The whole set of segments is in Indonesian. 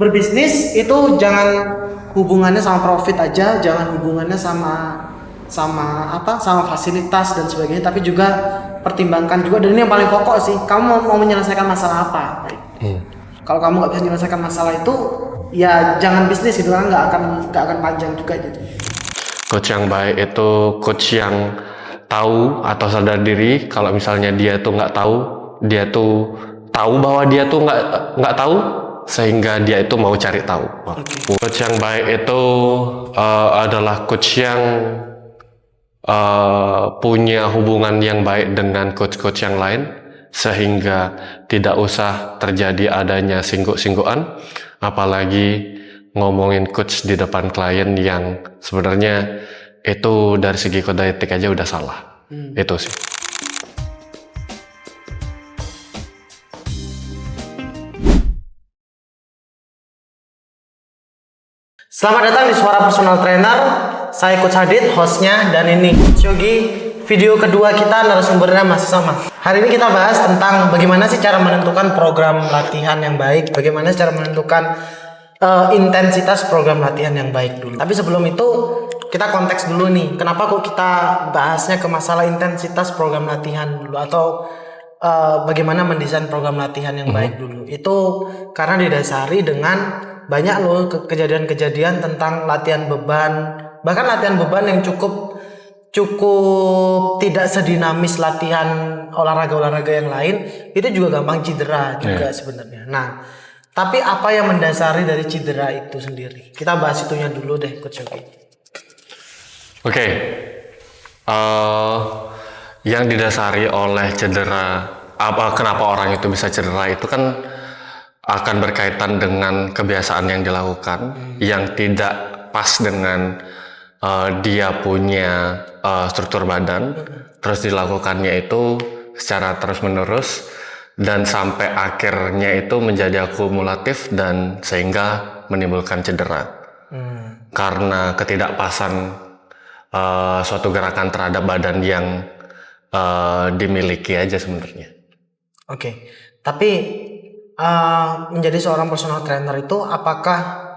berbisnis itu jangan hubungannya sama profit aja, jangan hubungannya sama sama fasilitas dan sebagainya, tapi juga pertimbangkan juga, dan ini yang paling pokok sih, kamu mau menyelesaikan masalah apa. Kalau kamu nggak bisa menyelesaikan masalah itu, ya jangan bisnis, itu kan nggak akan panjang juga gitu. Coach yang baik itu coach yang tahu atau sadar diri kalau misalnya dia tuh nggak tahu, dia tuh tahu bahwa dia tuh nggak tahu, sehingga dia itu mau cari tahu. Coach yang baik itu adalah coach yang punya hubungan yang baik dengan coach-coach yang lain, sehingga tidak usah terjadi adanya singguk-singgukan, apalagi ngomongin coach di depan klien yang sebenarnya itu dari segi kode etik aja udah salah. Itu sih. Selamat datang di Suara Personal Trainer. Saya Coach Hadid, hostnya, dan ini Coach Yogi. Video kedua kita, narasumbernya masih sama. Hari ini kita bahas tentang bagaimana sih cara menentukan program latihan yang baik, bagaimana cara menentukan intensitas program latihan yang baik dulu. Tapi sebelum itu kita konteks dulu nih. Kenapa kok kita bahasnya ke masalah intensitas program latihan dulu, atau bagaimana mendesain program latihan yang baik dulu? Itu karena didasari dengan banyak loh kejadian-kejadian tentang latihan beban, bahkan latihan beban yang cukup tidak sedinamis latihan olahraga yang lain, itu juga gampang cedera juga sebenarnya. Nah, tapi apa yang mendasari dari cedera itu sendiri? Kita bahas itunya dulu deh, Coach Yogi. Oke. Yang didasari oleh cedera, kenapa orang itu bisa cedera itu kan akan berkaitan dengan kebiasaan yang dilakukan yang tidak pas dengan dia punya struktur badan, terus dilakukannya itu secara terus-menerus dan sampai akhirnya itu menjadi akumulatif dan sehingga menimbulkan cedera karena ketidakpasan suatu gerakan terhadap badan yang dimiliki aja sebenarnya. Oke. Tapi menjadi seorang personal trainer itu apakah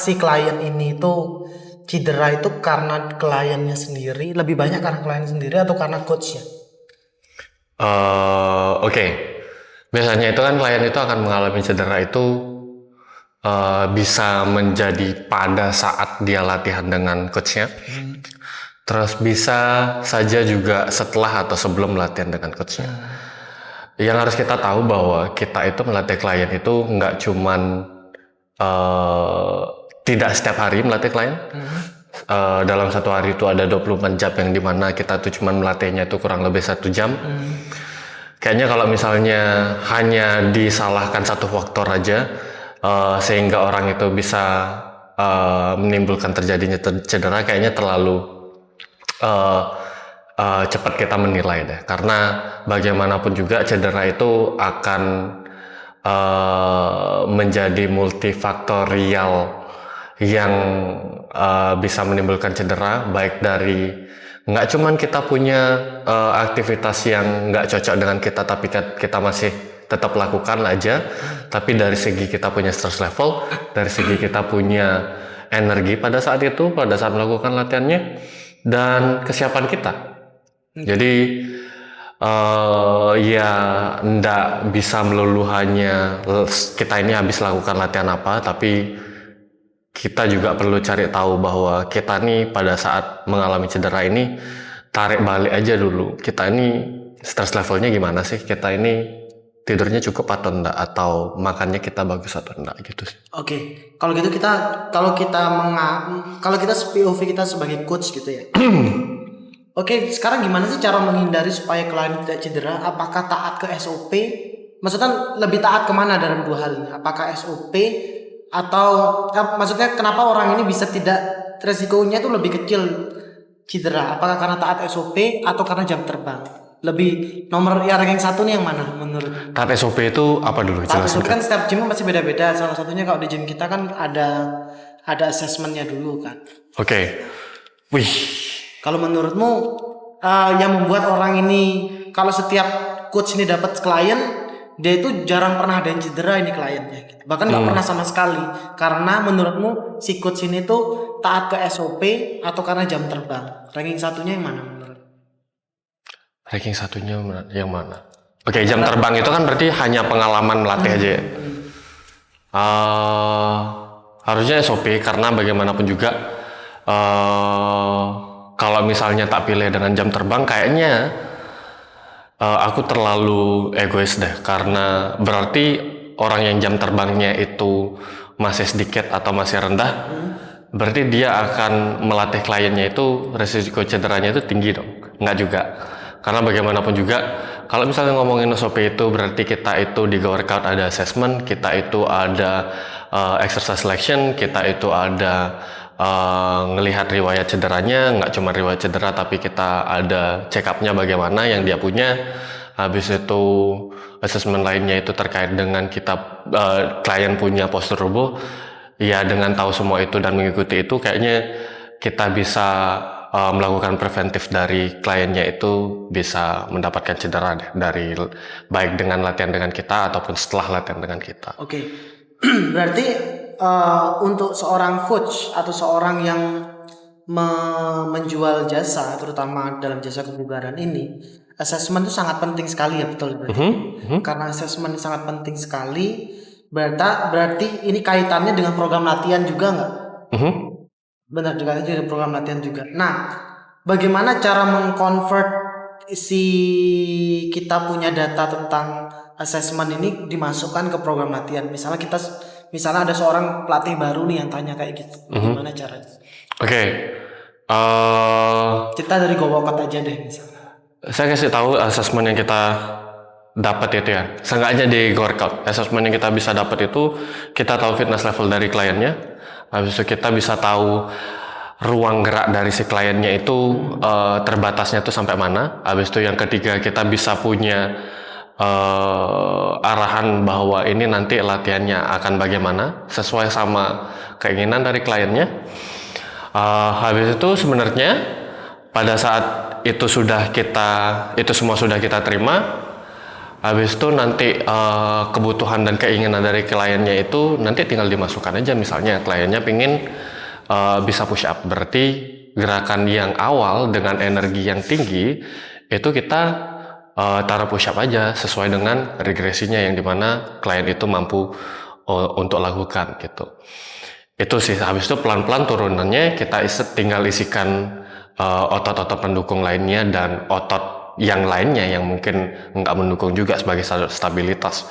si klien ini itu cedera itu karena kliennya sendiri, lebih banyak karena klien sendiri atau karena coachnya? Oke. Biasanya itu kan klien itu akan mengalami cedera itu bisa menjadi pada saat dia latihan dengan coachnya, terus bisa saja juga setelah atau sebelum latihan dengan coachnya. Yang harus kita tahu bahwa kita itu melatih klien itu nggak cuman tidak setiap hari melatih klien. Dalam satu hari itu ada 24 jam yang dimana kita tuh cuman melatihnya itu kurang lebih 1 jam. Kayaknya kalau misalnya hanya disalahkan satu faktor aja sehingga orang itu bisa menimbulkan terjadinya cedera, kayaknya terlalu cepat kita menilai deh, karena bagaimanapun juga cedera itu akan menjadi multifaktorial yang bisa menimbulkan cedera, baik dari nggak cuman kita punya aktivitas yang nggak cocok dengan kita tapi kita masih tetap lakukan aja, tapi dari segi kita punya stress level, dari segi kita punya energi pada saat melakukan latihannya, dan kesiapan kita. Jadi ya ndak bisa melulu hanya kita ini habis lakukan latihan apa, tapi kita juga perlu cari tahu bahwa kita nih pada saat mengalami cedera ini tarik balik aja dulu. Kita ini stress levelnya gimana sih? Kita ini tidurnya cukup atau enggak, atau makannya kita bagus atau enggak gitu sih. Oke. Kalau gitu kalau kita POV kita sebagai coach gitu ya. Oke, sekarang gimana sih cara menghindari supaya klien tidak cedera? Apakah taat ke SOP? Maksudnya lebih taat kemana dalam dua hal ini? Apakah SOP atau maksudnya kenapa orang ini bisa tidak, resikonya itu lebih kecil cedera? Apakah karena taat SOP atau karena jam terbang? Lebih nomor ranking satu nih yang mana menurut? Taat SOP itu apa dulu? Taat SOP kan setiap gym pasti beda-beda. Salah satunya kalau di gym kita kan ada assessmentnya dulu kan. Oke. Wih. Kalau menurutmu yang membuat orang ini, kalau setiap coach ini dapat klien, dia itu jarang pernah ada yang cedera ini kliennya gitu. Bahkan nggak pernah sama sekali. Karena menurutmu si coach ini tuh taat ke SOP atau karena jam terbang? Ranking satunya yang mana menurut? Ranking satunya yang mana? Oke, jam terbang itu kan berarti hanya pengalaman melatih aja ya. Harusnya SOP karena bagaimanapun juga kalau misalnya tak pilih dengan jam terbang kayaknya aku terlalu egois deh, karena berarti orang yang jam terbangnya itu masih sedikit atau masih rendah, berarti dia akan melatih kliennya itu resiko cederanya itu tinggi dong. Nggak juga, karena bagaimanapun juga kalau misalnya ngomongin SOP itu berarti kita itu di workout ada assessment, kita itu ada exercise selection, kita itu ada ngelihat riwayat cederanya, nggak cuma riwayat cedera tapi kita ada check up-nya bagaimana yang dia punya. Habis itu assessment lainnya itu terkait dengan kita klien punya postur tubuh. Ya dengan tahu semua itu dan mengikuti itu kayaknya kita bisa melakukan preventif dari kliennya itu bisa mendapatkan cedera deh, dari baik dengan latihan dengan kita ataupun setelah latihan dengan kita. Oke. Berarti untuk seorang coach atau seorang yang menjual jasa, terutama dalam jasa kebugaran ini, assessment itu sangat penting sekali ya, betul? Karena assessment sangat penting sekali, berarti ini kaitannya dengan program latihan juga nggak? Benar, juga dengan program latihan juga. Nah, bagaimana cara mengconvert si kita punya data tentang assessment ini dimasukkan ke program latihan? Misalnya ada seorang pelatih baru nih yang tanya kayak gitu, gimana caranya? Oke. Kita dari Go Workout aja deh misalnya. Saya kasih tahu asesmen yang kita dapat itu ya. Seenggaknya di Go Workout, asesmen yang kita bisa dapat itu kita tahu fitness level dari kliennya. Habis itu kita bisa tahu ruang gerak dari si kliennya itu terbatasnya tuh sampai mana. Habis itu yang ketiga kita bisa punya arahan bahwa ini nanti latihannya akan bagaimana sesuai sama keinginan dari kliennya. Habis itu sebenarnya pada saat itu semua sudah kita terima, habis itu nanti kebutuhan dan keinginan dari kliennya itu nanti tinggal dimasukkan aja. Misalnya kliennya pingin bisa push up, berarti gerakan yang awal dengan energi yang tinggi itu kita taruh push up aja sesuai dengan regresinya yang dimana klien itu mampu untuk lakukan gitu. Itu sih. Habis itu pelan-pelan turunannya kita tinggal isikan otot-otot pendukung lainnya dan otot yang lainnya yang mungkin nggak mendukung juga sebagai stabilitas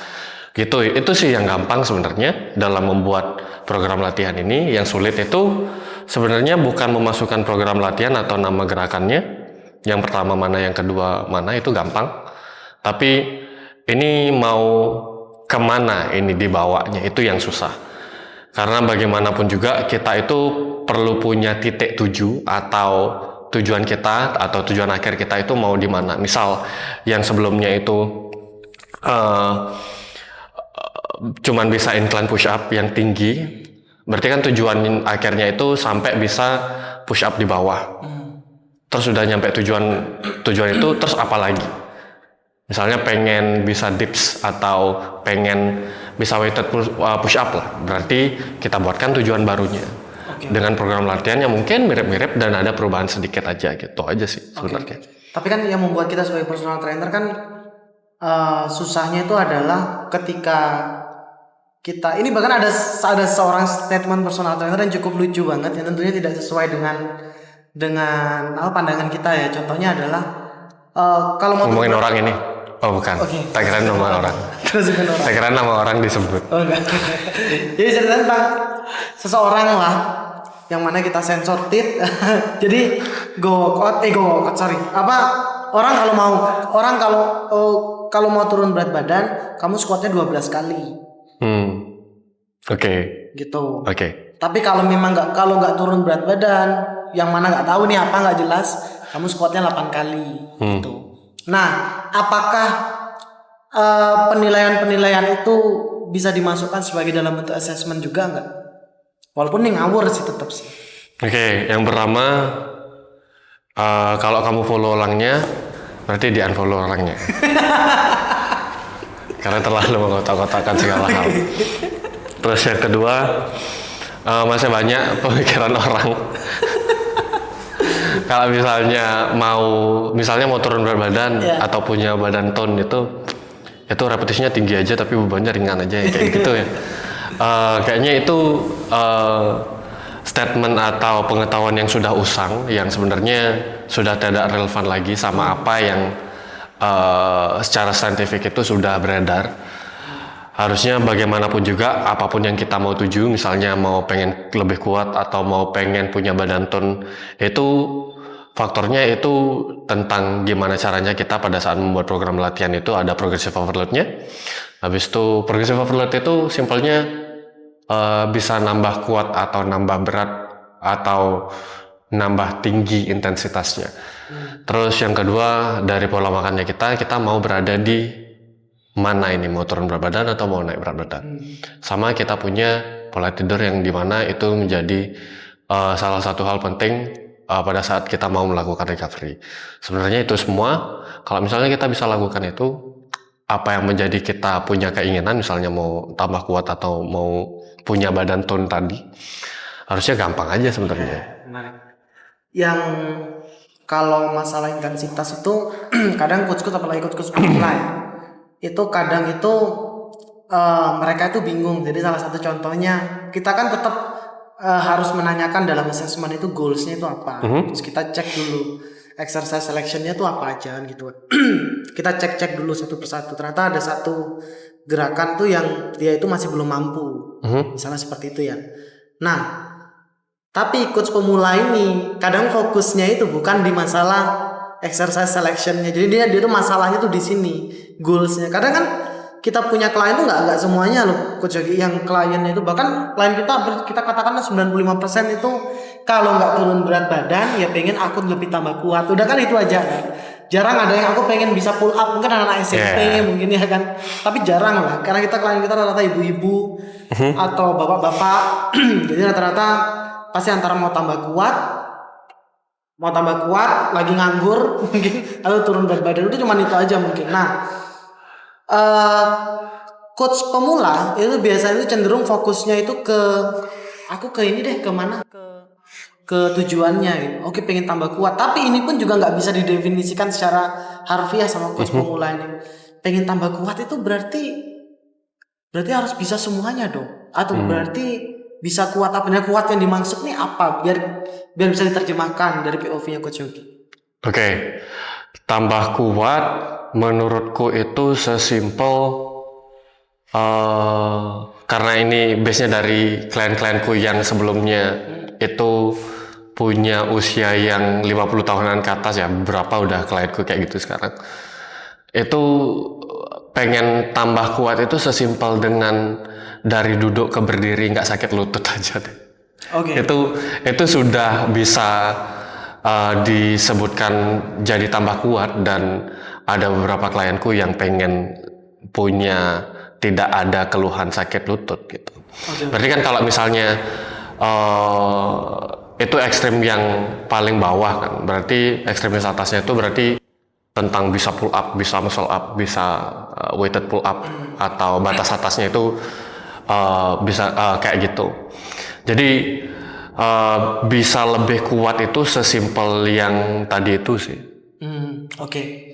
gitu. Itu sih yang gampang sebenarnya dalam membuat program latihan ini. Yang sulit itu sebenarnya bukan memasukkan program latihan atau nama gerakannya, yang pertama mana, yang kedua mana, itu gampang. Tapi ini mau kemana ini dibawanya, itu yang susah. Karena bagaimanapun juga kita itu perlu punya titik tuju atau tujuan kita atau tujuan akhir kita itu mau di mana. Misal yang sebelumnya itu cuman bisa incline push up yang tinggi, berarti kan tujuan akhirnya itu sampai bisa push up di bawah. Terus udah nyampe tujuan itu, terus apa lagi? Misalnya pengen bisa dips atau pengen bisa weighted push up lah, berarti kita buatkan tujuan barunya. Dengan program latihan yang mungkin mirip-mirip dan ada perubahan sedikit aja gitu aja sih sebenarnya. Tapi kan yang membuat kita sebagai personal trainer kan susahnya itu adalah ketika kita ini, bahkan ada seorang statement personal trainer yang cukup lucu banget yang tentunya tidak sesuai dengan pandangan kita ya. Contohnya adalah kalau mau ngomongin orang ini. Oh bukan. Tak kira nama orang. Tak kira nama orang disebut. Oh enggak. Jadi cerita tentang seseorang lah yang mana kita sensor tit. Jadi go workout sorry. Orang kalau mau turun berat badan, kamu squatnya 12 kali. Oke. Gitu. Oke. Tapi kalau nggak turun berat badan, yang mana nggak tahu nih apa nggak jelas, kamu squatnya 8 kali. Gitu. Nah, apakah penilaian itu bisa dimasukkan sebagai dalam bentuk assessment juga nggak? Walaupun ini ngawur sih tetap sih. Oke, yang pertama kalau kamu follow orangnya, berarti di unfollow orangnya. karena terlalu mengotak-kotakan segala hal. Terus yang kedua, masih banyak pemikiran orang. Kalau misalnya mau turun berat badan atau punya badan tone itu repetisinya tinggi aja tapi bebannya ringan aja kayak gitu ya. Kayaknya itu statement atau pengetahuan yang sudah usang, yang sebenarnya sudah tidak relevan lagi sama apa yang secara saintifik itu sudah beredar. Harusnya bagaimanapun juga, apapun yang kita mau tuju, misalnya mau pengen lebih kuat atau mau pengen punya badan tone, itu faktornya itu tentang gimana caranya kita pada saat membuat program latihan itu ada progressive overload-nya. Habis itu progressive overload itu simpelnya bisa nambah kuat atau nambah berat atau nambah tinggi intensitasnya. Terus yang kedua, dari pola makannya kita mau berada di mana ini, mau turun berat badan atau mau naik berat badan. Sama kita punya pola tidur yang dimana itu menjadi salah satu hal penting pada saat kita mau melakukan recovery. Sebenarnya itu semua, kalau misalnya kita bisa lakukan itu, apa yang menjadi kita punya keinginan, misalnya mau tambah kuat atau mau punya badan tone tadi, harusnya gampang aja sebenarnya. Yang kalau masalah intensitas itu kadang coach-coach apalagi coach-coach pemula itu kadang itu mereka itu bingung. Jadi salah satu contohnya kita kan tetap harus menanyakan dalam assessment itu goalsnya itu apa. Terus kita cek dulu exercise selectionnya itu apa aja gitu. Kita cek dulu satu persatu. Ternyata ada satu gerakan tuh yang dia itu masih belum mampu. Misalnya seperti itu ya. Nah, tapi coach pemula ini kadang fokusnya itu bukan di masalah exercise selectionnya. Jadi dia tuh masalahnya tuh di sini, goalsnya. Kadang kan kita punya klien tuh nggak semuanya loh coach Yogi, yang kliennya itu bahkan klien kita katakanlah 95% itu kalau nggak turun berat badan ya pengen aku lebih tambah kuat. Udah kan itu aja kan. Jarang ada yang aku pengen bisa pull up, mungkin anak-anak SMP mungkin ya kan. Tapi jarang lah karena klien kita rata-rata ibu-ibu atau bapak-bapak. Jadi rata-rata pasti antara mau tambah kuat lagi nganggur mungkin atau turun berat badan, itu cuma itu aja mungkin. Nah, coach pemula itu biasanya itu cenderung fokusnya itu ke ini deh, kemana ke tujuannya gitu. Oke, pengen tambah kuat, tapi ini pun juga nggak bisa didefinisikan secara harfiah sama coach pemula ini. Pengen tambah kuat itu berarti harus bisa semuanya dong, atau berarti bisa kuat apa? Nah, kuat yang dimaksud nih apa? Biar bisa diterjemahkan dari POV-nya Coach Yogi. Oke. Tambah kuat menurutku itu sesimpel karena ini base-nya dari klien-klienku yang sebelumnya itu punya usia yang 50 tahunan ke atas ya, berapa udah klienku kayak gitu sekarang. Itu pengen tambah kuat itu sesimpel dengan dari duduk ke berdiri nggak sakit lutut aja deh. Itu sudah bisa disebutkan jadi tambah kuat, dan ada beberapa klienku yang pengen punya tidak ada keluhan sakit lutut gitu. Berarti kan kalau misalnya itu ekstrim yang paling bawah kan, berarti ekstremis atasnya itu berarti tentang bisa pull up, bisa muscle up, bisa weighted pull up, atau batas atasnya itu bisa kayak gitu. Jadi bisa lebih kuat itu sesimpel yang tadi itu sih. Oke.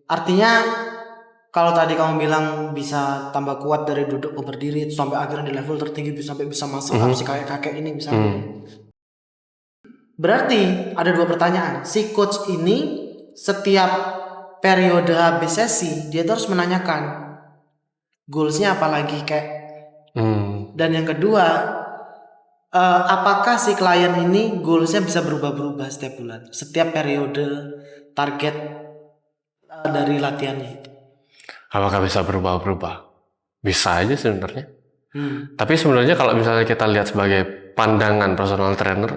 Artinya kalau tadi kamu bilang bisa tambah kuat dari duduk ke berdiri sampai akhirnya di level tertinggi sampai bisa masuk si kakek ini misalnya. Berarti ada dua pertanyaan. Si coach ini setiap periode habis sesi dia terus menanyakan goalsnya apa lagi kayak. Dan yang kedua, apakah si klien ini goalsnya bisa berubah-berubah setiap bulan, setiap periode target dari latihannya itu? Apakah bisa berubah-berubah? Bisa aja sebenarnya. Tapi sebenarnya kalau misalnya kita lihat sebagai pandangan personal trainer,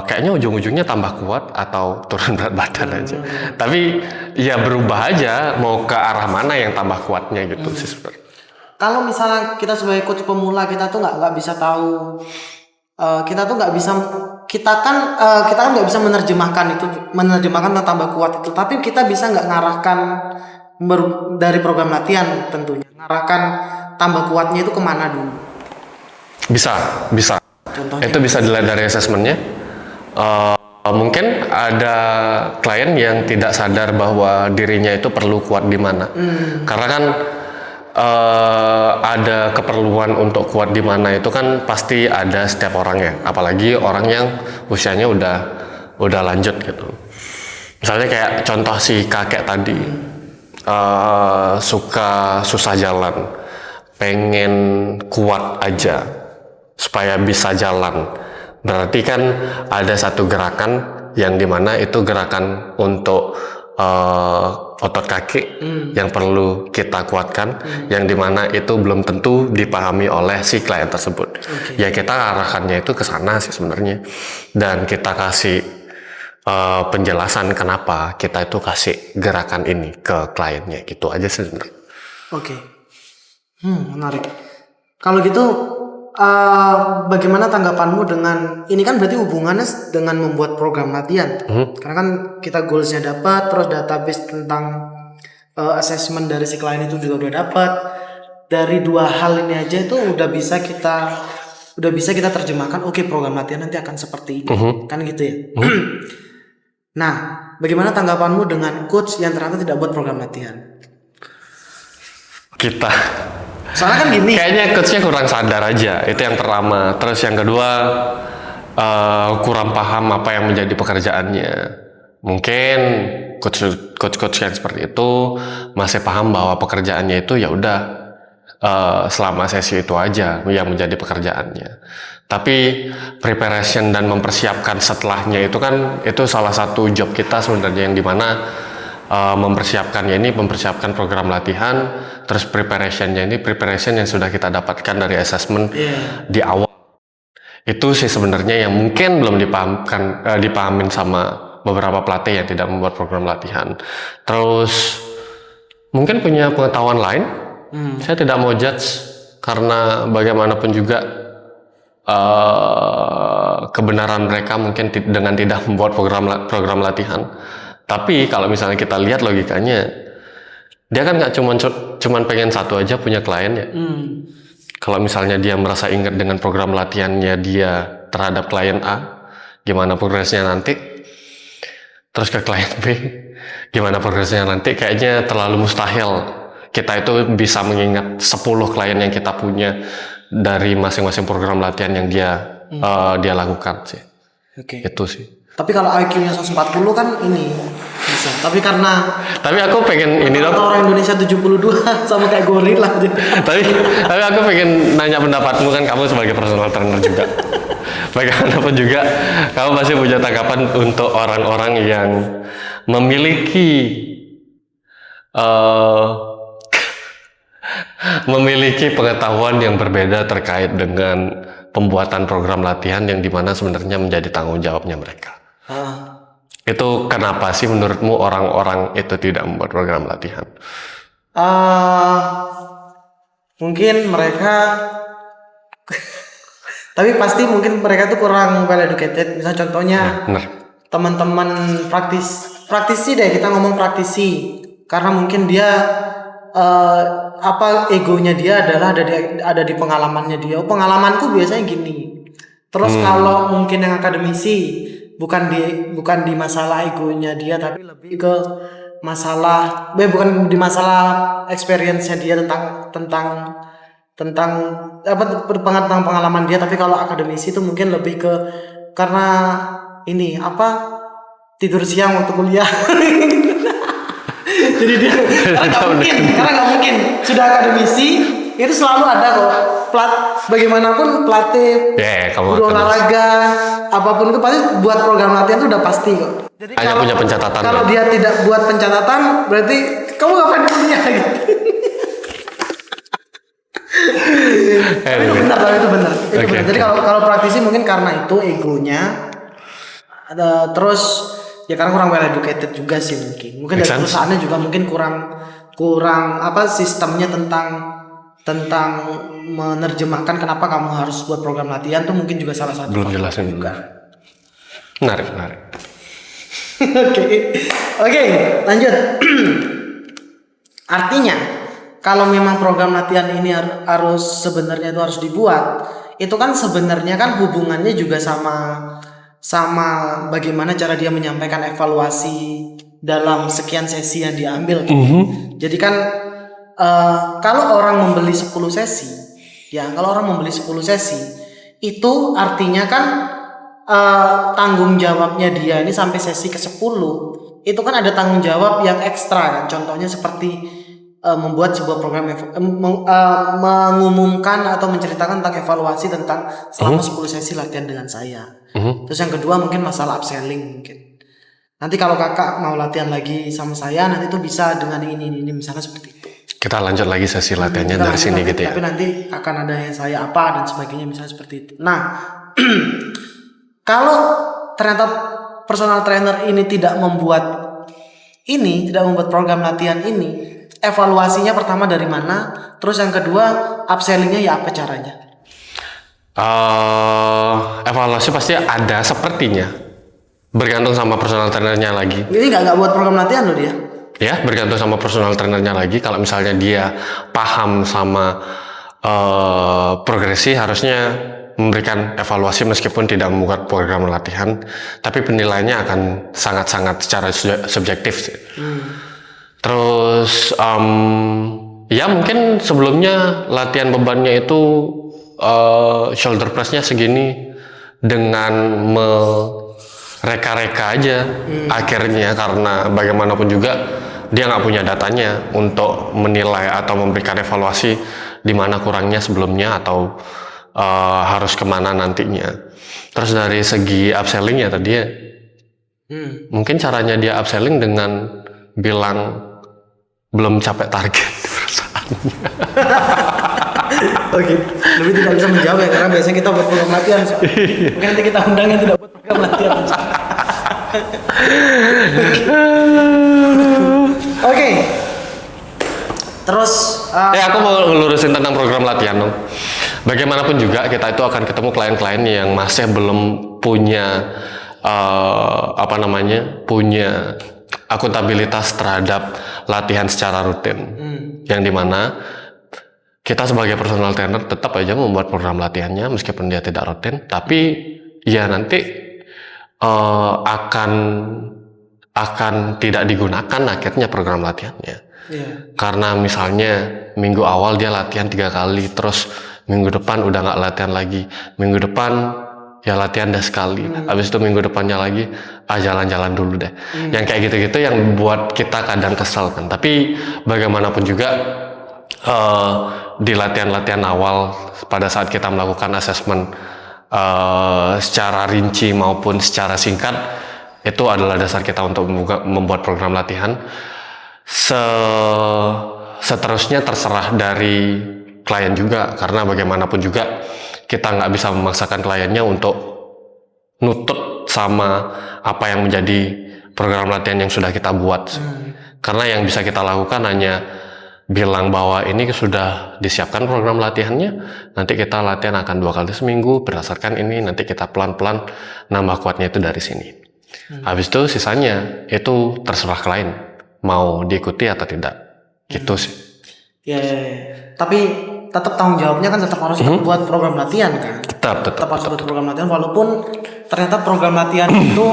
kayaknya ujung-ujungnya tambah kuat atau turun berat badan aja. Tapi ya berubah aja mau ke arah mana yang tambah kuatnya gitu sih sebenarnya. Kalau misalnya kita sebagai coach pemula, kita tuh nggak bisa tahu, kita kan nggak bisa menerjemahkan tentang tambah kuat itu, tapi kita bisa nggak ngarahkan dari program latihan tentunya ngarahkan tambah kuatnya itu kemana dulu? Bisa. Contohnya? Itu bisa dilihat dari asesmennya. Mungkin ada klien yang tidak sadar bahwa dirinya itu perlu kuat di mana. Karena kan ada keperluan untuk kuat di mana itu kan pasti ada setiap orang ya. Apalagi orang yang usianya udah lanjut gitu. Misalnya kayak contoh si kakek tadi, susah jalan, pengen kuat aja supaya bisa jalan. Berarti kan ada satu gerakan yang dimana itu gerakan untuk otot kaki yang perlu kita kuatkan, yang dimana itu belum tentu dipahami oleh si klien tersebut. Ya kita arahkannya itu ke sana sih sebenarnya, dan kita kasih penjelasan kenapa kita itu kasih gerakan ini ke kliennya, gitu aja sih sebenarnya. Oke. Menarik. Kalau gitu bagaimana tanggapanmu dengan ini? Kan berarti hubungannya dengan membuat program latihan. Karena kan kita goalsnya dapat, terus database tentang assessment dari si klien itu juga udah dapat. Dari dua hal ini aja itu udah bisa kita terjemahkan. Oke, program latihan nanti akan seperti ini, kan gitu ya. Nah, bagaimana tanggapanmu dengan coach yang ternyata tidak buat program latihan? Soalnya kan gini, Kayaknya coachnya kurang sadar aja, itu yang pertama. Terus yang kedua, kurang paham apa yang menjadi pekerjaannya. Mungkin coach yang seperti itu masih paham bahwa pekerjaannya itu ya udah selama sesi itu aja yang menjadi pekerjaannya. Tapi preparation dan mempersiapkan setelahnya itu kan itu salah satu job kita sebenarnya, yang dimana mempersiapkan program latihan, terus preparation yang sudah kita dapatkan dari assessment di awal. Itu sih sebenarnya yang mungkin belum dipahamin sama beberapa pelatih yang tidak membuat program latihan. Terus mungkin punya pengetahuan lain. Saya tidak mau judge, karena bagaimanapun juga kebenaran mereka mungkin dengan tidak membuat program latihan. Tapi kalau misalnya kita lihat logikanya, dia kan nggak cuman pengen satu aja punya klien ya. Kalau misalnya dia merasa ingat dengan program latihannya dia terhadap klien A, gimana progresnya nanti? Terus ke klien B, gimana progresnya nanti? Kayaknya terlalu mustahil kita itu bisa mengingat 10 klien yang kita punya dari masing-masing program latihan yang dia lakukan sih. Itu sih. Tapi kalau IQ-nya 140 kan ini bisa. Tapi aku pengen ini dong. Orang Indonesia 72 sama kayak gorila. tapi aku pengen nanya pendapatmu, kan kamu sebagai personal trainer juga. Bagaimanapun juga kamu pasti punya tanggapan untuk orang-orang yang memiliki pengetahuan yang berbeda terkait dengan pembuatan program latihan yang dimana sebenarnya menjadi tanggung jawabnya mereka. Itu kenapa sih menurutmu orang-orang itu tidak membuat program latihan? Mungkin mereka tapi pasti mungkin mereka tuh kurang well educated. Misalnya contohnya teman-teman praktisi deh, kita ngomong praktisi, karena mungkin dia egonya dia adalah ada di pengalamannya dia. Pengalamanku biasanya gini. Terus kalau mungkin yang akademisi bukan di masalah egonya dia, tapi lebih ke masalah bukan di masalah experience-nya dia tentang pengalaman dia. Tapi kalau akademisi itu mungkin lebih ke karena ini tidur siang waktu kuliah. Jadi dia karena nggak mungkin sudah akademisi itu selalu ada kok bagaimanapun pelatih guru olahraga apapun itu pasti buat program latihan itu udah pasti kok. Jadi hanya punya pencatatan. Kalau dia tidak buat pencatatan berarti kamu ngapain kuliah gitu. Tapi itu benar. Jadi kalau praktisi mungkin karena itu egonya terus ya karena kurang well educated juga sih mungkin dari perusahaannya juga mungkin kurang sistemnya tentang menerjemahkan kenapa kamu harus buat program latihan tuh mungkin juga salah satu belum jelasin juga. Menarik. Oke, lanjut. Artinya, kalau memang program latihan ini harus sebenarnya itu harus dibuat, itu kan sebenarnya kan hubungannya juga sama bagaimana cara dia menyampaikan evaluasi dalam sekian sesi yang diambil. Jadi kan kalau orang membeli 10 sesi, kalau orang membeli 10 sesi, itu artinya kan tanggung jawabnya dia ini sampai sesi ke-10 itu kan ada tanggung jawab yang ekstra kan. Contohnya seperti membuat sebuah program mengumumkan atau menceritakan tentang evaluasi tentang selama 10 sesi latihan dengan saya. Terus yang kedua mungkin masalah upselling mungkin. Nanti kalau kakak mau latihan lagi sama saya nanti tuh bisa dengan ini misalnya seperti itu. Kita lanjut lagi sesi latihannya dari sini gitu ya. Tapi nanti akan ada yang saya apa dan sebagainya misalnya seperti itu. Nah, kalau ternyata personal trainer ini tidak membuat program latihan ini, evaluasinya pertama dari mana? Terus yang kedua, upsellingnya ya apa caranya? Evaluasi pasti ada sepertinya. Bergantung sama personal trainernya lagi. Ini nggak buat program latihan loh dia. Ya, bergantung sama personal trainernya lagi. Kalau misalnya dia paham sama progresi, harusnya memberikan evaluasi meskipun tidak membuat program latihan. Tapi penilaiannya akan sangat-sangat secara subjektif sih. Terus ya mungkin sebelumnya latihan bebannya itu shoulder pressnya segini dengan mereka-reka aja akhirnya, karena bagaimanapun juga dia nggak punya datanya untuk menilai atau memberikan evaluasi di mana kurangnya sebelumnya atau harus kemana nantinya. Terus dari segi upselling ya tadi ya, mungkin caranya dia upselling dengan bilang belum capai target di perusahaannya. Oke, lebih tidak bisa menjawab ya karena biasanya kita buat program latihan. Mungkin nanti kita undang yang tidak buat program latihan. Oke. Terus aku mau ngelurusin tentang program latihan dong. Bagaimanapun juga kita itu akan ketemu klien-klien yang masih belum punya punya akuntabilitas terhadap latihan secara rutin, yang dimana kita sebagai personal trainer tetap aja membuat program latihannya meskipun dia tidak rutin, tapi ya nanti akan tidak digunakan akhirnya program latihannya. Karena misalnya minggu awal dia latihan 3 kali, terus minggu depan udah nggak latihan lagi, minggu depan ya latihan dah sekali, habis itu minggu depannya lagi jalan-jalan dulu deh. Yang kayak gitu-gitu yang buat kita kadang kesal kan. Tapi bagaimanapun juga di latihan-latihan awal pada saat kita melakukan asesmen secara rinci maupun secara singkat, itu adalah dasar kita untuk membuat program latihan. Seterusnya terserah dari klien juga, karena bagaimanapun juga kita nggak bisa memaksakan kliennya untuk nutut sama apa yang menjadi program latihan yang sudah kita buat. Karena yang bisa kita lakukan hanya bilang bahwa ini sudah disiapkan program latihannya, nanti kita latihan akan 2 kali seminggu berdasarkan ini, nanti kita pelan-pelan nambah kuatnya itu dari sini. Habis itu sisanya itu terserah klien mau diikuti atau tidak, gitu sih. Ya. Tapi tetap tanggung jawabnya kan tetap harus buat program latihan kan. Tetap harus buat program latihan walaupun ternyata program latihan itu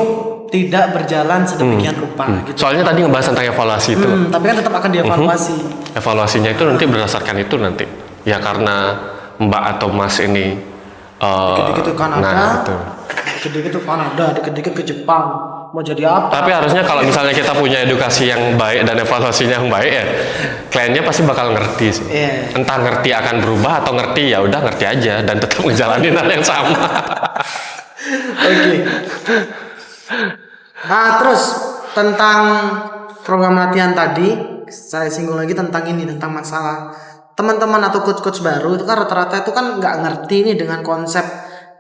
tidak berjalan sedemikian rupa. Gitu. Soalnya tadi ngebahas tentang evaluasi itu. Tapi kan tetap akan dievaluasi. Evaluasinya itu nanti berdasarkan itu nanti. Ya karena Mbak atau Mas ini dikit-dikit ke Kanada, dikit-dikit ke Kanada, dikit-dikit ke Jepang. Mau jadi apa? Tapi harusnya kalau misalnya kita punya edukasi yang baik dan evaluasinya yang baik ya, kliennya pasti bakal ngerti sih. Entah ngerti akan berubah atau ngerti ya udah ngerti aja dan tetap ngejalanin hal yang sama. Oke. Nah, terus tentang program latihan tadi, saya singgung lagi tentang ini, tentang masalah teman-teman atau coach-coach baru itu kan rata-rata itu kan nggak ngerti nih dengan konsep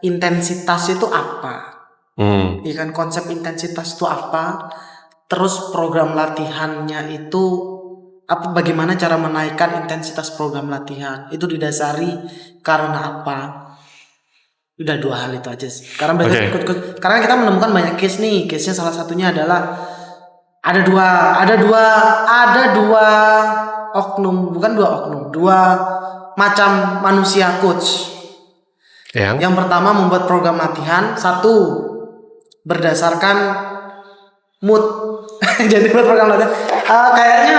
intensitas itu apa. Iya kan, konsep intensitas itu apa? Terus program latihannya itu apa? Bagaimana cara menaikkan intensitas program latihan? Itu didasari karena apa? Udah 2 hal itu aja sih. Karena karena kita menemukan banyak case nih. Case-nya salah satunya adalah ada dua dua macam manusia coach. Yang pertama membuat program latihan, satu berdasarkan mood. Jadi buat program latihan. Kayaknya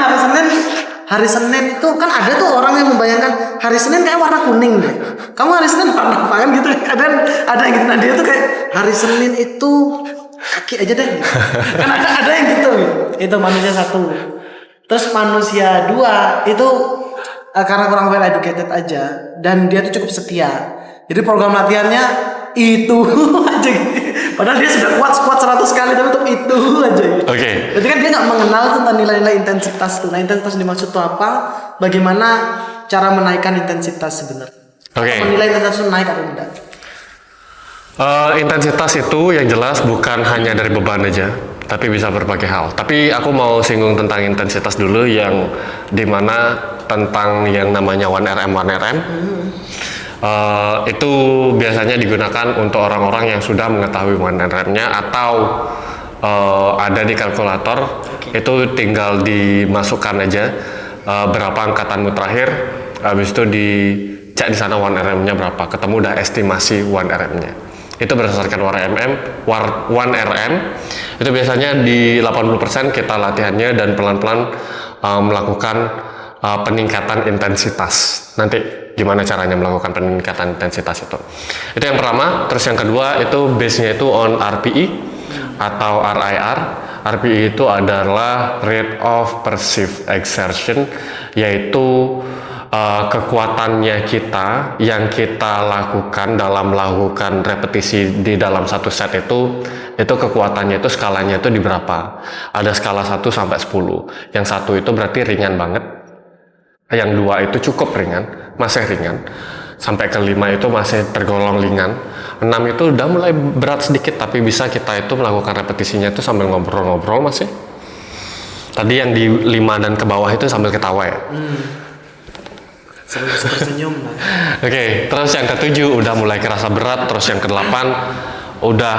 hari Senin itu kan ada tuh orang yang membayangkan hari Senin kayak warna kuning deh. Kamu hari Senin warna apa kan gitu? Ada yang gitu. Nah dia tuh kayak hari Senin itu kaki aja deh. Kan ada yang gitu. Itu manusia satu. Terus manusia dua itu karena kurang well educated aja dan dia tuh cukup setia. Jadi program latihannya itu aja gitu. Padahal dia sudah squat 100 kali tapi tetap itu aja gitu. Oke. Jadi kan dia nggak mengenal tentang nilai-nilai intensitas tuh. Nah intensitas dimaksud tuh apa? Bagaimana cara menaikkan intensitas sebenarnya? Oke. Menilai intensitas itu naik atau tidak? Intensitas itu yang jelas bukan hanya dari beban aja, tapi bisa berbagai hal. Tapi aku mau singgung tentang intensitas dulu yang dimana tentang yang namanya 1RM. Itu biasanya digunakan untuk orang-orang yang sudah mengetahui 1RM-nya atau ada di kalkulator. Itu tinggal dimasukkan aja berapa angkatanmu terakhir, habis itu dicek di sana 1RM-nya berapa, ketemu udah estimasi 1RM-nya. Itu berdasarkan 1RM. Itu biasanya di 80% kita latihannya dan pelan-pelan melakukan peningkatan intensitas. Nanti gimana caranya melakukan peningkatan intensitas itu yang pertama. Terus yang kedua itu base-nya itu on RPE atau RIR. RPE itu adalah rate of perceived exertion, yaitu kekuatannya kita yang kita lakukan dalam melakukan repetisi di dalam satu set itu kekuatannya itu skalanya itu di berapa. Ada skala 1 sampai 10. Yang 1 itu berarti ringan banget. Yang 2 itu cukup ringan, masih ringan. Sampai ke 5 itu masih tergolong ringan. 6 itu udah mulai berat sedikit, tapi bisa kita itu melakukan repetisinya itu sambil ngobrol-ngobrol masih. Tadi yang di 5 dan ke bawah itu sambil ketawa ya. Sambil tersenyum lah. Oke, terus yang ke-7 udah mulai kerasa berat, terus yang ke-8 udah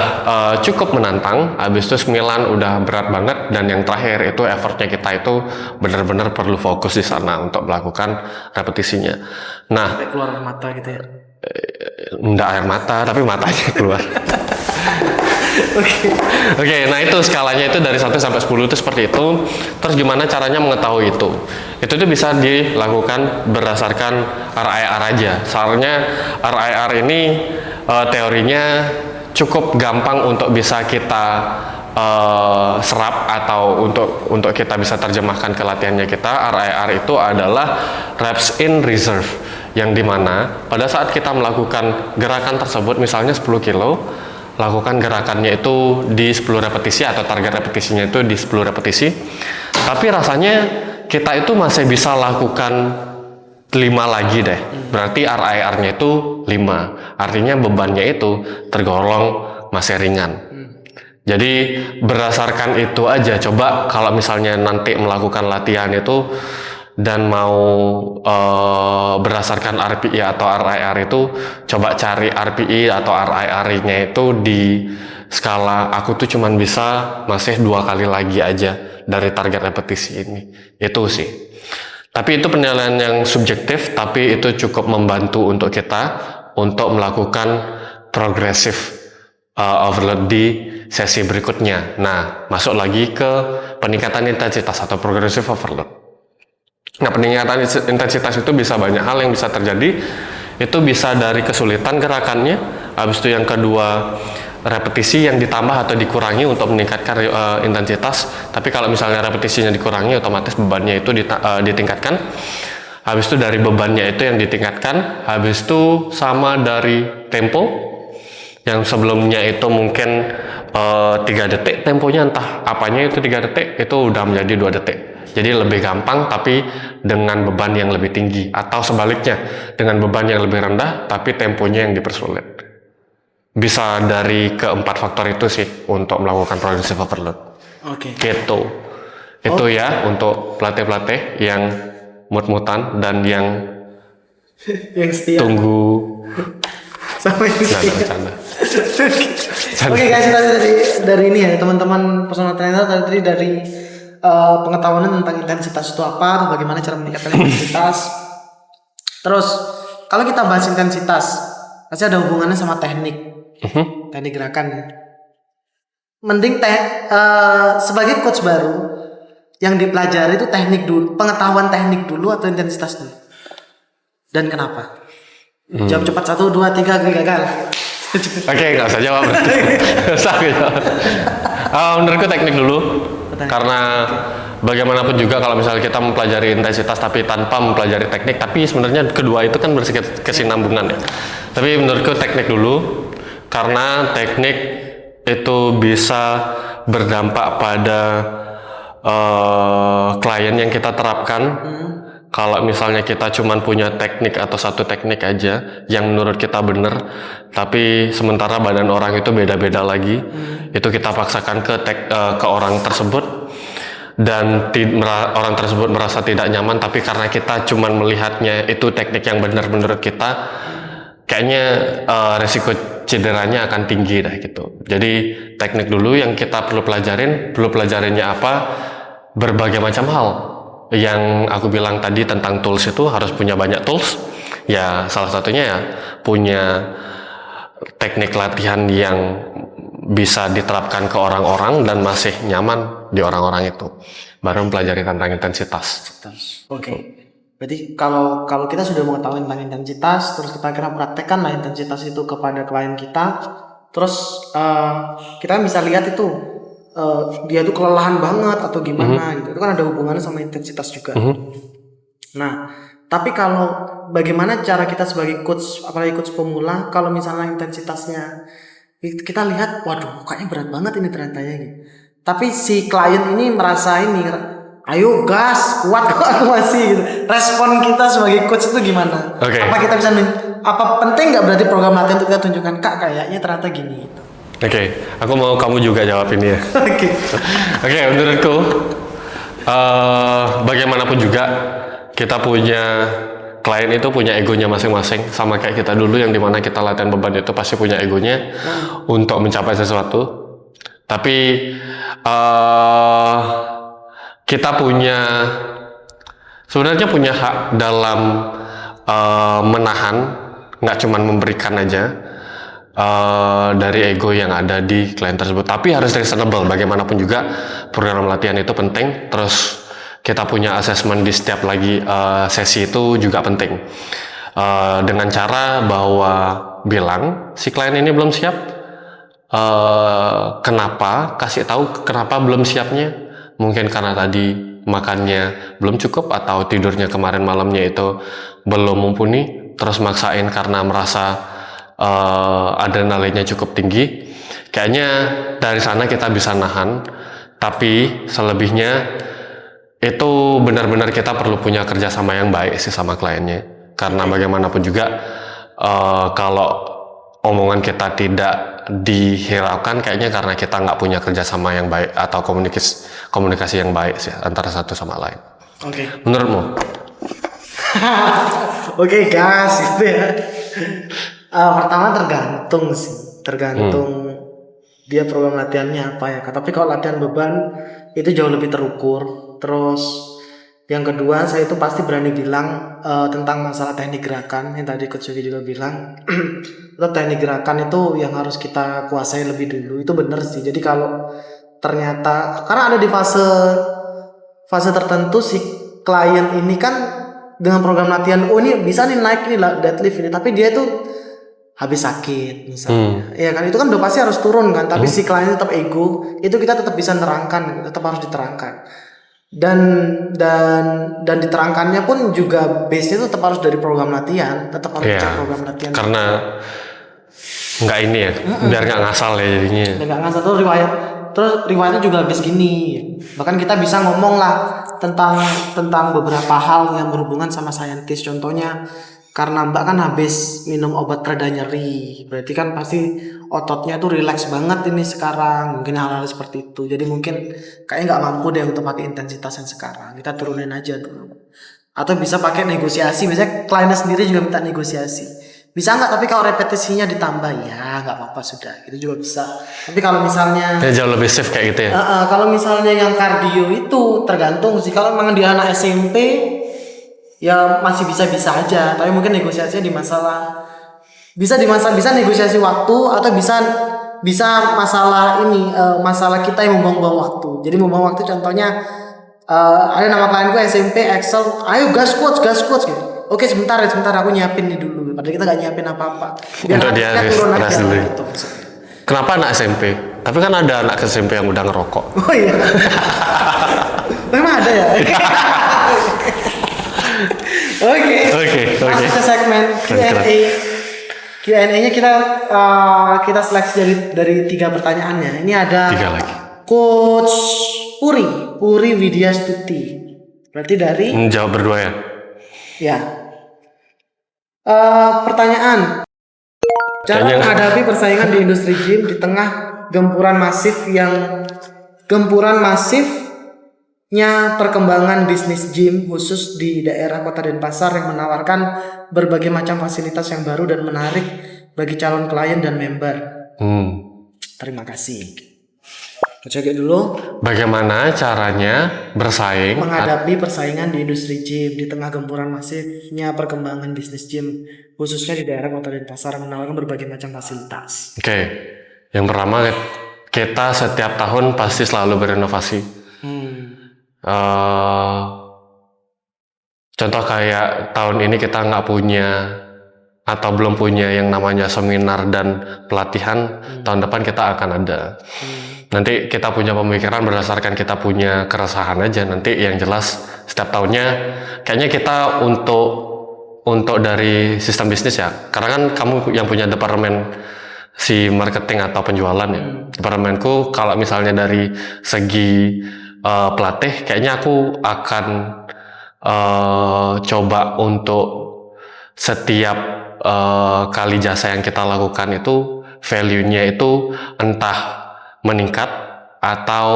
cukup menantang, habis itu 9 udah berat banget, dan yang terakhir itu effortnya kita itu benar-benar perlu fokus di sana untuk melakukan repetisinya. Nah, sampai keluar mata gitu ya. Enggak air mata, tapi matanya keluar. Oke, nah itu skalanya itu dari 1 sampai 10 itu seperti itu. Terus gimana caranya mengetahui itu? Itu tuh bisa dilakukan berdasarkan RIR aja. Soalnya RIR ini teorinya cukup gampang untuk bisa kita serap atau untuk kita bisa terjemahkan ke latihannya kita. RIR itu adalah reps in reserve, yang dimana pada saat kita melakukan gerakan tersebut, misalnya 10 kilo, lakukan gerakannya itu di 10 repetisi atau target repetisinya itu di 10 repetisi, tapi rasanya kita itu masih bisa lakukan 5 lagi deh, berarti RIR-nya itu 5, artinya bebannya itu tergolong masih ringan. Jadi berdasarkan itu aja, coba kalau misalnya nanti melakukan latihan itu dan mau berdasarkan RPE atau RIR itu, coba cari RPE atau RIR-nya itu di skala aku tuh cuman bisa masih 2 kali lagi aja dari target repetisi ini. Itu sih. Tapi itu penilaian yang subjektif, tapi itu cukup membantu untuk kita untuk melakukan progresif overload di sesi berikutnya. Nah, masuk lagi ke peningkatan intensitas atau progressive overload. Nah, peningkatan intensitas itu bisa banyak hal yang bisa terjadi. Itu bisa dari kesulitan gerakannya, habis itu yang kedua repetisi yang ditambah atau dikurangi untuk meningkatkan intensitas. Tapi kalau misalnya repetisinya dikurangi, otomatis bebannya itu ditingkatkan. Habis itu dari bebannya itu yang ditingkatkan, habis itu sama dari tempo. Yang sebelumnya itu mungkin 3 detik temponya, entah apanya itu 3 detik, itu udah menjadi 2 detik. Jadi lebih gampang tapi dengan beban yang lebih tinggi, atau sebaliknya dengan beban yang lebih rendah tapi temponya yang dipersulit. Bisa dari keempat faktor itu sih untuk melakukan progressive overload. Oke. Gitu. Itu ya untuk pelatih-pelatih yang mut-mutan dan yang yang setia. Tunggu. Sampai Canda. Oke guys, tadi dari ini ya teman-teman personal trainer tadi dari pengetahuan tentang intensitas itu apa, atau bagaimana cara meningkatkan intensitas. Terus kalau kita bahas intensitas, pasti ada hubungannya sama teknik gerakan ya. Mending sebagai coach baru yang dipelajari itu teknik dulu, pengetahuan teknik dulu atau intensitas dulu, dan kenapa? Jawab cepat, 1, 2, 3, gagal. Oke, nggak usah jawab. Menurutku teknik dulu. Karena bagaimanapun juga kalau misalnya kita mempelajari intensitas tapi tanpa mempelajari teknik, tapi sebenarnya kedua itu kan berkesinambungan ya. Tapi menurutku teknik dulu, karena teknik itu bisa berdampak pada klien yang kita terapkan. Kalau misalnya kita cuma punya teknik atau satu teknik aja yang menurut kita benar, tapi sementara badan orang itu beda-beda lagi, itu kita paksakan ke orang tersebut, dan orang tersebut merasa tidak nyaman, tapi karena kita cuma melihatnya itu teknik yang benar menurut kita, kayaknya resiko cederanya akan tinggi dah gitu. Jadi teknik dulu yang kita perlu pelajarinnya apa, berbagai macam hal. Yang aku bilang tadi tentang tools, itu harus punya banyak tools. Ya salah satunya ya punya teknik latihan yang bisa diterapkan ke orang-orang dan masih nyaman di orang-orang itu. Baru mempelajari tentang intensitas. Oke. Berarti kalau kita sudah mengetahui tentang intensitas, terus kita kira praktekkan lah intensitas itu kepada klien kita, terus kita bisa lihat itu dia tuh kelelahan banget atau gimana gitu. Itu kan ada hubungannya sama intensitas juga. Nah, tapi kalau bagaimana cara kita sebagai coach, apalagi coach pemula, kalau misalnya intensitasnya kita lihat, waduh kayaknya berat banget ini ternyata ya gitu. Tapi si klien ini merasa ini, ayo gas, kuat kok aku masih gitu. Respon kita sebagai coach itu gimana? Apa kita bisa apa penting nggak berarti program latihan untuk kita tunjukkan, Kak kayaknya ternyata gini gitu. Oke, aku mau kamu juga jawab ini ya. Oke, menurutku bagaimanapun juga kita punya klien itu punya egonya masing-masing, sama kayak kita dulu yang dimana kita latihan beban itu pasti punya egonya untuk mencapai sesuatu. Tapi kita sebenarnya punya hak dalam menahan, nggak cuma memberikan aja dari ego yang ada di klien tersebut, tapi harus reasonable. Bagaimanapun juga program latihan itu penting. Terus kita punya assessment di setiap lagi sesi itu juga penting, dengan cara bahwa bilang si klien ini belum siap, kenapa, kasih tahu kenapa belum siapnya. Mungkin karena tadi makannya belum cukup atau tidurnya kemarin malamnya itu belum mumpuni, terus maksain karena merasa adrenalinnya cukup tinggi. Kayaknya dari sana kita bisa nahan, tapi selebihnya itu benar-benar kita perlu punya kerjasama yang baik sih sama kliennya. Karena bagaimanapun juga kalau omongan kita tidak dihiraukan, kayaknya karena kita nggak punya kerjasama yang baik atau komunikasi yang baik sih antara satu sama lain. Oke. Menurutmu? Oke, gas gitu ya. Pertama tergantung dia program latihannya apa ya. Tapi kalau latihan beban itu jauh lebih terukur. Terus yang kedua, saya itu pasti berani bilang tentang masalah teknik gerakan yang tadi Coach Yogi juga bilang. Teknik gerakan itu yang harus kita kuasai lebih dulu. Itu benar sih. Jadi kalau ternyata karena ada di fase tertentu si klien ini kan dengan program latihan, oh ini bisa nih naik nih lah deadlift ini, tapi dia itu habis sakit misalnya, ya kan itu kan udah pasti harus turun kan, tapi si klien tetap ego, itu kita tetap bisa nerangkan, tetap harus diterangkan, dan diterangkannya pun juga base-nya tetap harus dari program latihan, tetap harus cek program latihan. Karena nggak ini ya, biar nggak ngasal ya jadinya. Nggak ngasal terus riwayatnya juga habis gini, bahkan kita bisa ngomong lah tentang beberapa hal yang berhubungan sama saintis, contohnya. Karena Mbak kan habis minum obat reda nyeri, berarti kan pasti ototnya tuh rileks banget ini sekarang, mungkin hal-hal seperti itu. Jadi mungkin kayaknya nggak mampu deh untuk pakai intensitas yang sekarang, kita turunin aja dulu. Atau bisa pakai negosiasi, biasanya kliennya sendiri juga minta negosiasi. Bisa nggak? Tapi kalau repetisinya ditambah ya nggak apa-apa sudah. Itu juga bisa. Tapi kalau misalnya Ya, jauh lebih safe kayak gitu ya. kalau misalnya yang kardio itu tergantung sih. Kalau memang dia anak SMP ya masih bisa-bisa aja. Tapi mungkin negosiasinya di masalah bisa negosiasi waktu atau bisa masalah ini masalah kita yang membuang-buang waktu. Jadi membuang waktu contohnya ada nama klienku SMP Excel, ayo gas quotes gitu. Oke sebentar aku nyiapin nih dulu. Padahal kita gak nyiapin apa-apa. Untuk dia turun stres aja dulu. gitu. Kenapa anak SMP? Tapi kan ada anak SMP yang udah ngerokok. Oh iya. Memang ada ya. Oke. Masuk ke segmen Q&A. Q&A-nya kita seleksi dari 3 pertanyaannya. Ini ada 3 lagi. Coach Puri Widya Stuti. Berarti dari Jawab berdua ya. ya. Pertanyaan. Cara Kayaknya- menghadapi persaingan di industri gym di tengah gempuran masifnya perkembangan bisnis gym khusus di daerah Kota Denpasar yang menawarkan berbagai macam fasilitas yang baru dan menarik bagi calon klien dan member. Terima kasih. Cek dulu Bagaimana caranya bersaing menghadapi persaingan di industri gym di tengah gempuran masifnya perkembangan bisnis gym khususnya di daerah Kota Denpasar yang menawarkan berbagai macam fasilitas. Oke. Yang pertama, kita setiap tahun pasti selalu berinovasi. Contoh kayak tahun ini kita nggak punya atau belum punya yang namanya seminar dan pelatihan. Tahun depan kita akan ada. Nanti kita punya pemikiran berdasarkan kita punya keresahan aja. Nanti yang jelas setiap tahunnya kayaknya kita untuk dari sistem bisnis ya. Karena kan kamu yang punya departemen si marketing atau penjualan ya. Departemenku kalau misalnya dari segi pelatih, kayaknya aku akan coba untuk setiap kali jasa yang kita lakukan itu value-nya itu entah meningkat atau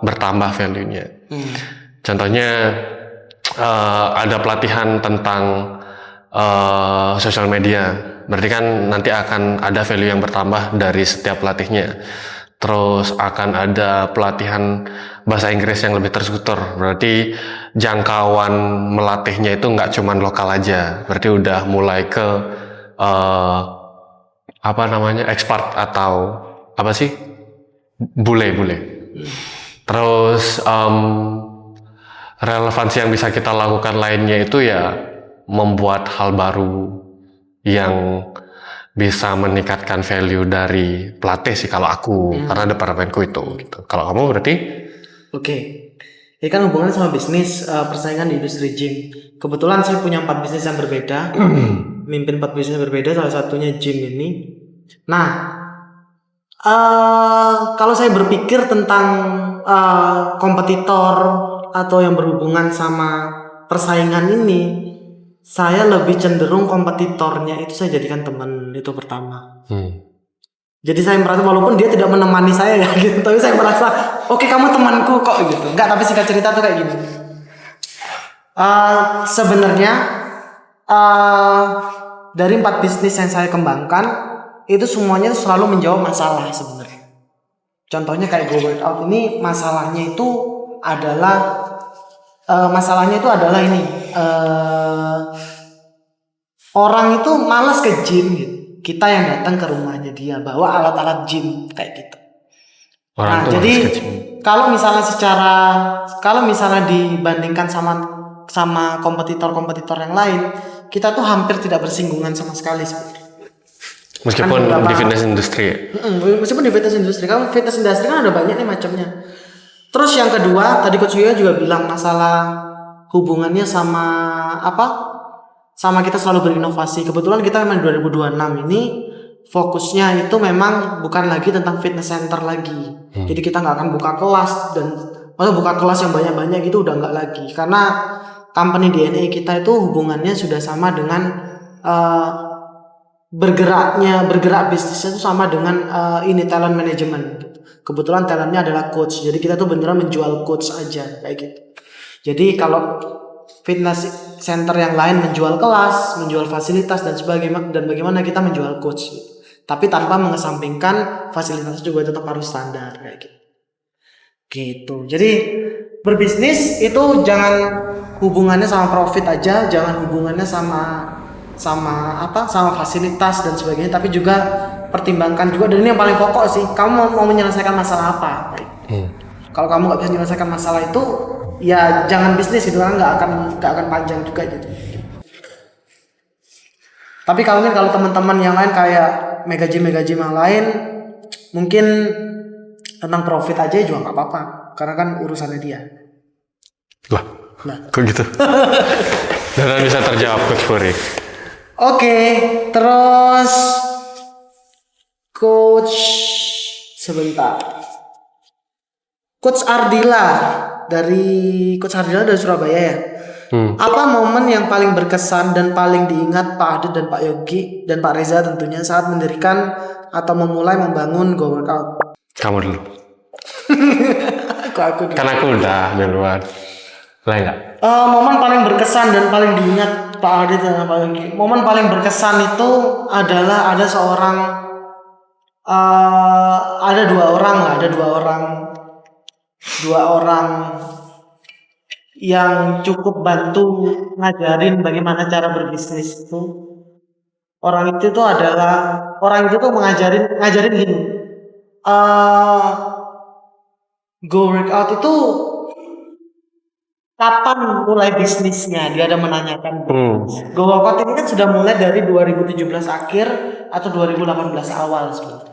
bertambah value-nya. Contohnya ada pelatihan tentang sosial media, berarti kan nanti akan ada value yang bertambah dari setiap pelatihnya. Terus akan ada pelatihan bahasa Inggris yang lebih terstruktur, berarti jangkauan melatihnya itu nggak cuma lokal aja, berarti udah mulai ke expert atau apa sih, bule. Terus relevansi yang bisa kita lakukan lainnya itu ya membuat hal baru yang bisa meningkatkan value dari pelatih sih kalau aku, karena departemenku itu gitu. Kalau kamu berarti? Oke. Ini kan hubungannya sama bisnis persaingan di industri gym. Kebetulan saya punya 4 bisnis yang berbeda. Mimpin 4 bisnis yang berbeda, salah satunya gym ini. Nah, kalau saya berpikir tentang kompetitor atau yang berhubungan sama persaingan ini, saya lebih cenderung kompetitornya itu saya jadikan teman, itu pertama. Jadi saya merasa walaupun dia tidak menemani saya ya gitu, tapi saya merasa oke, kamu temanku kok gitu. Enggak, tapi singkat cerita tuh kayak gini. Sebenarnya dari 4 bisnis yang saya kembangkan itu semuanya selalu menjawab masalah sebenarnya. Contohnya kayak Go Workout ini masalahnya itu adalah ini orang itu malas ke gym gitu. Kita yang datang ke rumahnya dia bawa alat-alat gym kayak gitu. Orang jadi kalau misalnya dibandingkan sama kompetitor yang lain, kita tuh hampir tidak bersinggungan sama sekali sebenarnya. Meskipun di fitness industri ya? Meskipun di fitness industri, kan fitness industri kan ada banyak nih macamnya. Terus yang kedua, tadi Coach Yoyo juga bilang masalah hubungannya sama kita selalu berinovasi. Kebetulan kita memang 2026 ini fokusnya itu memang bukan lagi tentang fitness center lagi. Jadi kita nggak akan buka kelas buka kelas yang banyak-banyak gitu, udah nggak lagi. Karena company DNA kita itu hubungannya sudah sama dengan bergerak bisnisnya itu sama dengan talent management. Kebetulan talentnya adalah coach, jadi kita tuh beneran menjual coach aja kayak gitu. Jadi kalau fitness center yang lain menjual kelas, menjual fasilitas dan sebagainya, dan bagaimana kita menjual coach gitu. Tapi tanpa mengesampingkan fasilitas juga tetap harus standar kayak gitu. Gitu. Jadi berbisnis itu jangan hubungannya sama profit aja, jangan hubungannya sama fasilitas dan sebagainya, tapi juga pertimbangkan juga, dan ini yang paling pokok sih, kamu mau menyelesaikan masalah apa. Kalau kamu nggak bisa menyelesaikan masalah itu, ya jangan bisnis itu, kan nggak akan panjang juga gitu. Tapi kalau teman-teman yang lain kayak mega gym yang lain, mungkin tentang profit aja juga nggak apa-apa, karena kan urusannya dia. Lah, kok gitu? Dan bisa terjawab Coach Puri. Oke, terus Coach sebentar. Coach Ardila dari Surabaya ya. Apa momen yang paling berkesan dan paling diingat Pak Adit dan Pak Yogi dan Pak Reza tentunya saat mendirikan atau memulai membangun Go Workout? Kamu dulu. Aku dulu. Kan aku udah duluan. Boleh nggak? Momen paling berkesan dan paling diingat Pak Adit dan Pak Yogi. Momen paling berkesan itu adalah ada dua orang yang cukup bantu ngajarin bagaimana cara berbisnis itu. Orang itu tuh ngajarin gini. Go Workout itu kapan mulai bisnisnya? Dia ada menanyakan. Go Workout ini kan sudah mulai dari 2017 akhir atau 2018 awal sebenarnya.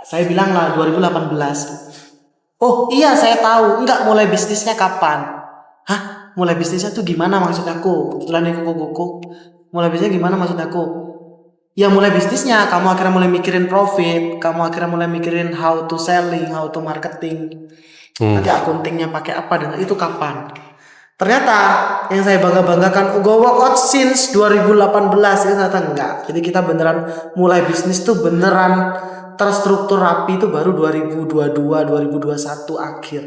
Saya bilang lah 2018. Oh iya saya tahu. Enggak, mulai bisnisnya kapan? Hah? Mulai bisnisnya tuh gimana maksud aku? Kebetulan ini koko. Mulai bisnisnya gimana maksud aku? Ya mulai bisnisnya, kamu akhirnya mulai mikirin profit, kamu akhirnya mulai mikirin how to selling, how to marketing, nanti akuntingnya pakai apa, dan itu kapan? Ternyata yang saya banggakan Go Workout since 2018 itu ternyata enggak. Jadi kita beneran mulai bisnis tuh beneran terstruktur rapi itu baru 2021 akhir.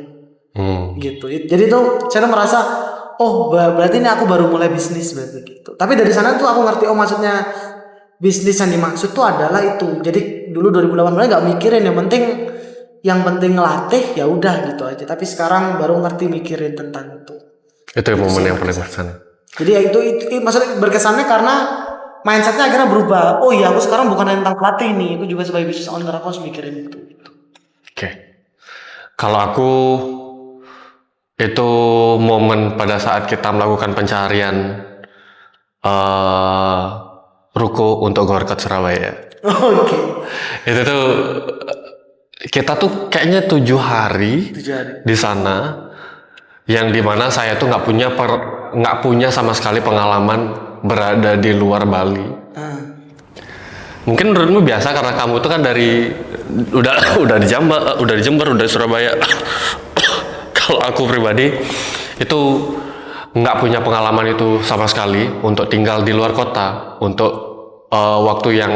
Gitu. Jadi tuh saya merasa berarti ini aku baru mulai bisnis berarti gitu. Tapi dari sana tuh aku ngerti maksudnya bisnis yang dimaksud tuh adalah itu. Jadi dulu 2018 nggak mikirin, yang penting ngelatih ya udah gitu aja. Tapi sekarang baru ngerti mikirin tentang itu. Itu momen yang paling berkesan. Jadi ya itu maksudnya berkesannya karena mindsetnya akhirnya berubah. Oh iya, aku sekarang bukan tentang pelatih nih, aku juga sebagai business owner aku harus mikirin itu. Oke. Kalau aku itu momen pada saat kita melakukan pencarian ruko untuk Go Workout Surabaya. Oke. Itu tuh kita tuh kayaknya 7 hari di sana, yang dimana saya tuh nggak punya sama sekali pengalaman berada di luar Bali. Mungkin menurutmu biasa karena kamu tuh kan udah di Jember, udah di Surabaya. Kalau aku pribadi itu nggak punya pengalaman itu sama sekali untuk tinggal di luar kota untuk waktu yang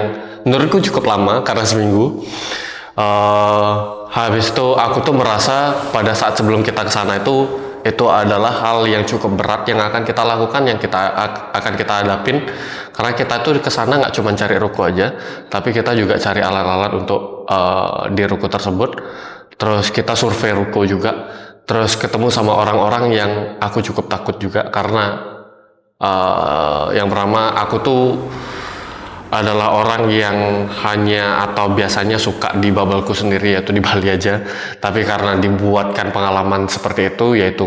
menurutku cukup lama karena seminggu. Habis itu aku tuh merasa pada saat sebelum kita ke sana itu adalah hal yang cukup berat yang akan kita lakukan, yang akan kita hadapin, karena kita tuh kesana nggak cuma cari ruko aja, tapi kita juga cari alat-alat untuk di ruko tersebut. Terus kita survei ruko juga, terus ketemu sama orang-orang yang aku cukup takut juga, karena yang pertama aku tuh adalah orang yang hanya atau biasanya suka di bubbleku sendiri, yaitu di Bali aja. Tapi karena dibuatkan pengalaman seperti itu, yaitu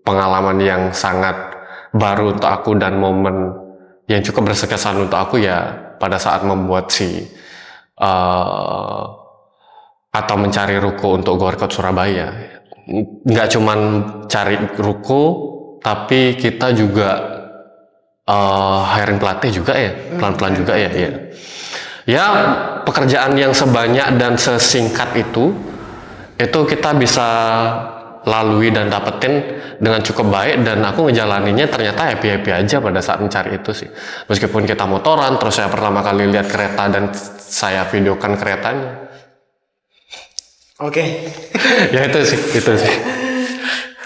pengalaman yang sangat baru untuk aku dan momen yang cukup berkesan untuk aku ya pada saat membuat atau mencari ruko untuk Go Workout Surabaya. Nggak cuman cari ruko, tapi kita juga hiring pelatih juga ya, pelan-pelan juga ya. Ya pekerjaan yang sebanyak dan sesingkat itu kita bisa lalui dan dapetin dengan cukup baik, dan aku ngejalaninnya ternyata happy aja pada saat mencari itu sih. Meskipun kita motoran, terus saya pertama kali lihat kereta dan saya videokan keretanya. Oke. Ya itu sih.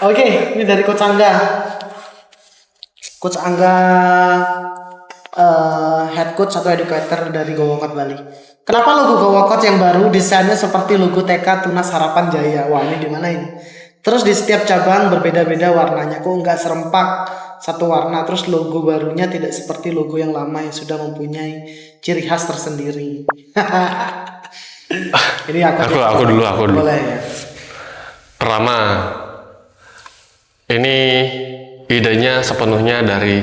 Oke, ini dari Coach Angga. Coach Angga head coach atau educator dari Go Walkout Bali. Kenapa logo Go Walkout yang baru desainnya seperti logo TK Tunas Harapan Jaya? Wah, ini di mana ini? Terus di setiap cabang berbeda-beda warnanya. Kok nggak serempak satu warna? Terus logo barunya tidak seperti logo yang lama yang sudah mempunyai ciri khas tersendiri. Ini Aku dulu. Boleh ya. Pertama, ini idenya sepenuhnya dari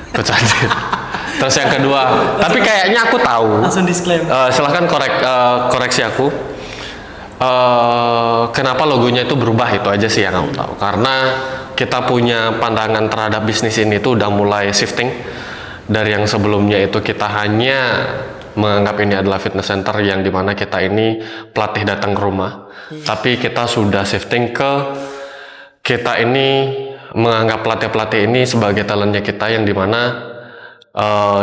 Coach Adit. Terus yang kedua, tapi kayaknya aku tahu. Langsung disclaimer. Silahkan koreksi aku. Kenapa logonya itu berubah, itu aja sih yang aku tahu. Karena kita punya pandangan terhadap bisnis ini tuh udah mulai shifting dari yang sebelumnya itu kita hanya menganggap ini adalah fitness center yang dimana kita ini pelatih datang ke rumah. Tapi kita sudah shifting ke kita ini menganggap pelatih-pelatih ini sebagai talentnya kita yang dimana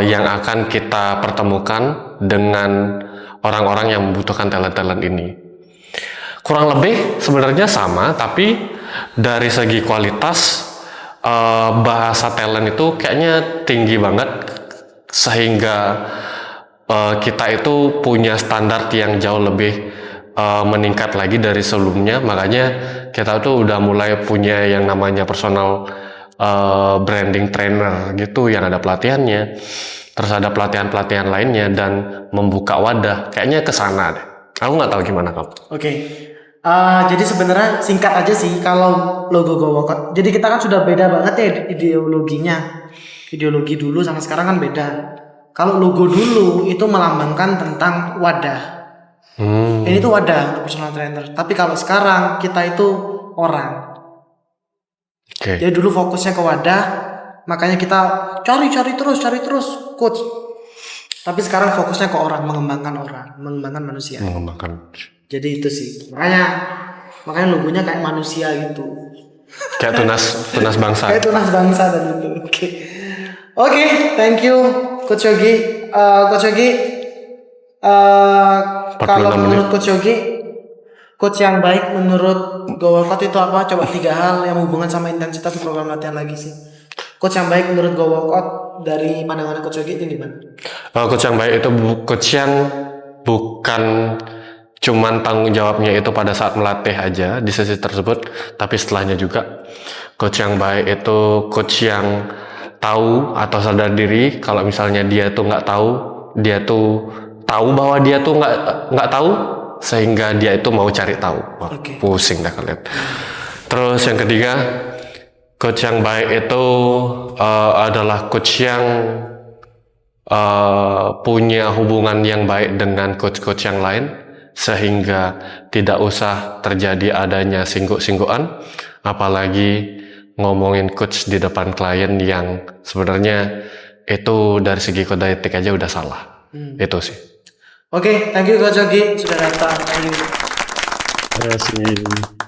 yang akan kita pertemukan dengan orang-orang yang membutuhkan talent-talent ini. Kurang lebih sebenarnya sama, tapi dari segi kualitas bahasa talent itu kayaknya tinggi banget sehingga kita itu punya standar yang jauh lebih meningkat lagi dari sebelumnya. Makanya kita tuh udah mulai punya yang namanya personal branding trainer gitu, yang ada pelatihannya, terus ada pelatihan-pelatihan lainnya dan membuka wadah. Kayaknya ke sana deh. Aku nggak tahu gimana kamu. Oke. Jadi sebenarnya singkat aja sih kalau logo Go Walkout. Jadi kita kan sudah beda banget ya ideologinya. Ideologi dulu sama sekarang kan beda. Kalau logo dulu itu melambangkan tentang wadah. Ini tuh wadah untuk personal trainer. Tapi kalau sekarang kita itu orang. Okay. Jadi dulu fokusnya ke wadah, makanya kita cari terus coach. Tapi sekarang fokusnya ke orang, mengembangkan manusia. Jadi itu sih. Makanya logonya kayak manusia gitu. Kayak tunas bangsa. Kayak tunas bangsa dan itu. Oke, thank you Coach Yogi. Kalau menurut Coach Yogi, coach yang baik menurut Go Walkout itu apa? Coba 3 hal yang hubungan sama intensitas program latihan lagi sih. Coach yang baik menurut Go Walkout dari pandangan Coach Yogi itu gimana? Coach yang baik itu coach yang bukan cuman tanggung jawabnya itu pada saat melatih aja di sesi tersebut, tapi setelahnya juga. Coach yang baik itu coach yang tahu atau sadar diri kalau misalnya dia tuh nggak tahu, dia tuh tahu bahwa dia tuh nggak tahu, sehingga dia itu mau cari tahu. Wah, pusing dah kalian. Terus yang ketiga, coach yang baik itu adalah coach yang punya hubungan yang baik dengan coach-coach yang lain, sehingga tidak usah terjadi adanya singguk-singgukan, apalagi ngomongin coach di depan klien yang sebenarnya itu dari segi kode etik aja udah salah. Itu sih. Oke, thank you Coach Yogi sudah datang. Thank you. Terima kasih.